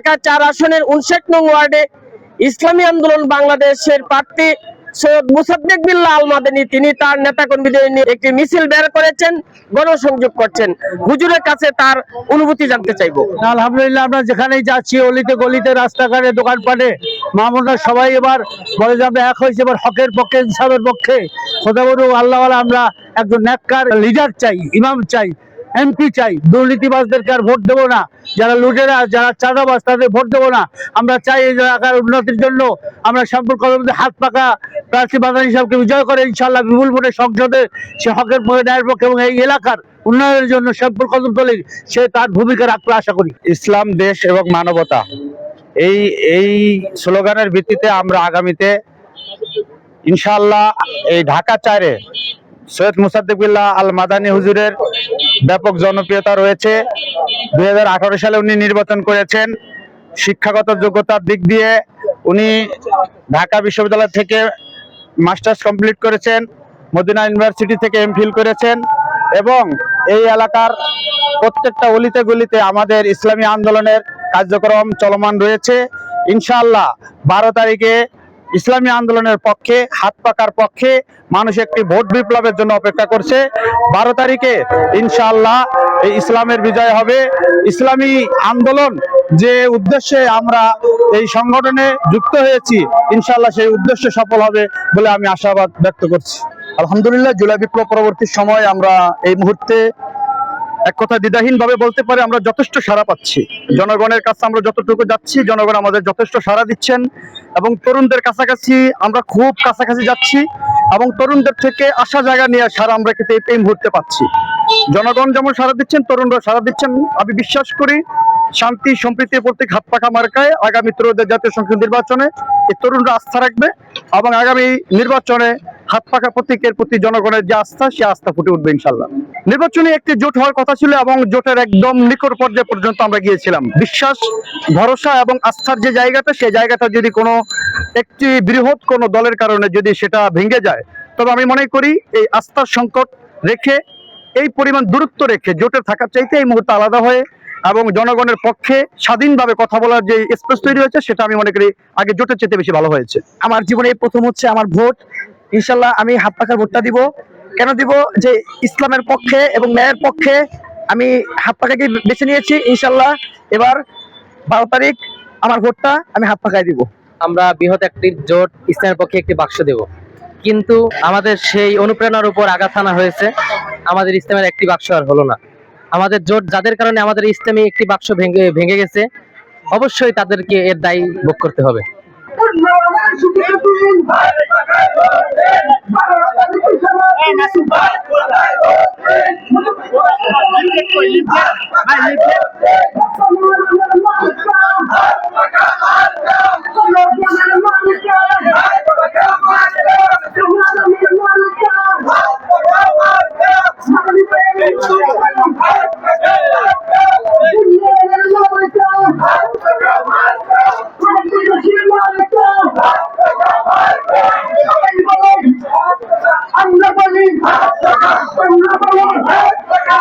ঢাকা 4 আসনের 59 নং ওয়ার্ডে ইসলামী আন্দোলন বাংলাদেশের প্রার্থী সৈয়দ মুসাদ্দেক বিল্লাহ আল মাদানী তিনি তার নেতাকর্মীদের নিয়ে একটি মিছিল বের করেছেন, গণসংযোগ করছেন। হুজুরের কাছে তার অনুভূতি জানতে চাইবো। আলহামদুলিল্লাহ, আমরা যেখানেই যাচ্ছি, অলিতে গলিতে, রাস্তাঘাটে, দোকানপাটে, মামুনরা সবাই এবার বলে যাবে এক হয়েছে, এবার হকের পক্ষে, ইনসাফের পক্ষে। খোদা বলুক আল্লাহওয়ালা, আমরা একজন নেককার লিডার চাই, ইমাম চাই, এমপি চাই। দুর্নীতিবাজদেরকে আর ভোট দেবো না, যারা লুটেরা, যারা চাঁদাবাজ, তাদের ভোট দেবো না। আমরা চাই এই এলাকার উন্নতির জন্য আমরা সম্পর্ক হাত পাকা প্রার্থী মাদানী সাহেবকে বিজয় করে ইনশাআল্লাহ বিপুল ভোটে সংসদে সে হকের পক্ষে, ন্যায়ের পক্ষে এবং এই এলাকার উন্নয়নের জন্য সম্পর্ক দলের সে তার ভূমিকা রাখতে আশা করি। ইসলাম, দেশ এবং মানবতা, এই স্লোগানের ভিত্তিতে আমরা আগামীতে ইনশাআল্লাহ এই ঢাকা 4-এ সৈয়দ মুসাদ্দেক বিল্লাহ আল মাদানী হুজুরের ব্যাপক জনপ্রিয়তা রয়েছে। 2018 সালে উনি নির্বাচন করেছেন। শিক্ষাগত যোগ্যতার দিক দিয়ে উনি ঢাকা বিশ্ববিদ্যালয় থেকে মাস্টার্স কমপ্লিট করেছেন, মদিনা ইউনিভার্সিটি থেকে এমফিল করেছেন এবং এই এলাকার প্রত্যেকটা অলিতে গলিতে আমাদের ইসলামী আন্দোলনের কার্যক্রম চলমান রয়েছে। ইনশাআল্লাহ 12 তারিখে ইসলামী আন্দোলনের পক্ষে, হাত পাকার পক্ষে মানুষ একটি ভোট বিপ্লবের জন্য অপেক্ষা করছে। 12 তারিখে ইনশাআল্লাহ এই ইসলামের বিজয় হবে। ইসলামী আন্দোলন যে উদ্দেশ্যে আমরা এই সংগঠনে যুক্ত হয়েছি, ইনশাআল্লাহ সেই উদ্দেশ্য সফল হবে বলে আমি আশাবাদ ব্যক্ত করছি। আলহামদুলিল্লাহ, জুলাই বিপ্লব পরবর্তী সময় আমরা এই মুহূর্তে এক কথা দ্বিধাহীন ভাবে বলতে পারি আমরা যথেষ্ট সাড়া পাচ্ছি। জনগণের কাছে আমরা যতটুকু যাচ্ছি, জনগণ আমাদের যথেষ্ট সাড়া দিচ্ছেন এবং তরুণদের কাছাকাছি আমরা খুব কাছাকাছি যাচ্ছি এবং তরুণদের থেকে আশা জায়গা নিয়ে সাড়া আমরা কিন্তু এই মুহূর্তে পাচ্ছি। জনগণ যেমন সাড়া দিচ্ছেন, তরুণরা সাড়া দিচ্ছেন। আমি বিশ্বাস করি শান্তি সম্প্রীতির প্রতীক হাত পাকা মার্কায় আগামী ত্রয়োদশ জাতীয় সংসদ নির্বাচনে এই তরুণরা আস্থা রাখবে এবং আগামী নির্বাচনে হাত পাকা প্রতীকের প্রতি জনগণের যে আস্থা, সে আস্থা ফুটে উঠবে ইনশাল্লাহ। নির্বাচনে একটি জোট হওয়ার কথা ছিল এবং জোটের একদম নিকট পর্যায় পর্যন্ত আমরা গিয়েছিলাম। বিশ্বাস, ভরসা এবং আস্থার যে জায়গাটা, সেই জায়গাটা যদি কোনো একটি বৃহৎ কোনো দলের কারণে যদি সেটা ভেঙে যায়, তবে আমি মনে করি এই আস্থার সংকট রেখে, এই পরিমাণ দূরত্ব রেখে জোটে থাকার চাইতে এই মুহূর্তে আলাদা হয়ে এবং জনগণের পক্ষে স্বাধীনভাবে কথা বলার যে স্পেস তৈরি হয়েছে, সেটা আমি মনে করি আগে জোটের চেয়ে বেশি ভালো হয়েছে। আমার জীবনে প্রথম হচ্ছে আমার ভোট। ইনশাআল্লাহ আমি হাত পাখার ভোটটা দিব। কেন দিব? যে ইসলামের পক্ষে এবং ন্যায়ের পক্ষে আমি হাত পাখাকে বেছে নিয়েছি। ইনশাআল্লাহ এবার 12 তারিখ আমার ভোটটা আমি হাত পাখায় দিব। আমরা বৃহৎ একটি জোট ইসলামের পক্ষে একটি বাক্স দেব, কিন্তু আমাদের সেই অনুপ্রেরণার উপর আঘাত হানা হয়েছে। আমাদের ইসলামের একটি বাক্স আর হলো না। আমাদের জোট যাদের কারণে আমাদের ইসলামী একটি বাক্স ভেঙে গেছে, অবশ্যই তাদেরকে এর দায়ী ভোগ করতে হবে। ভাই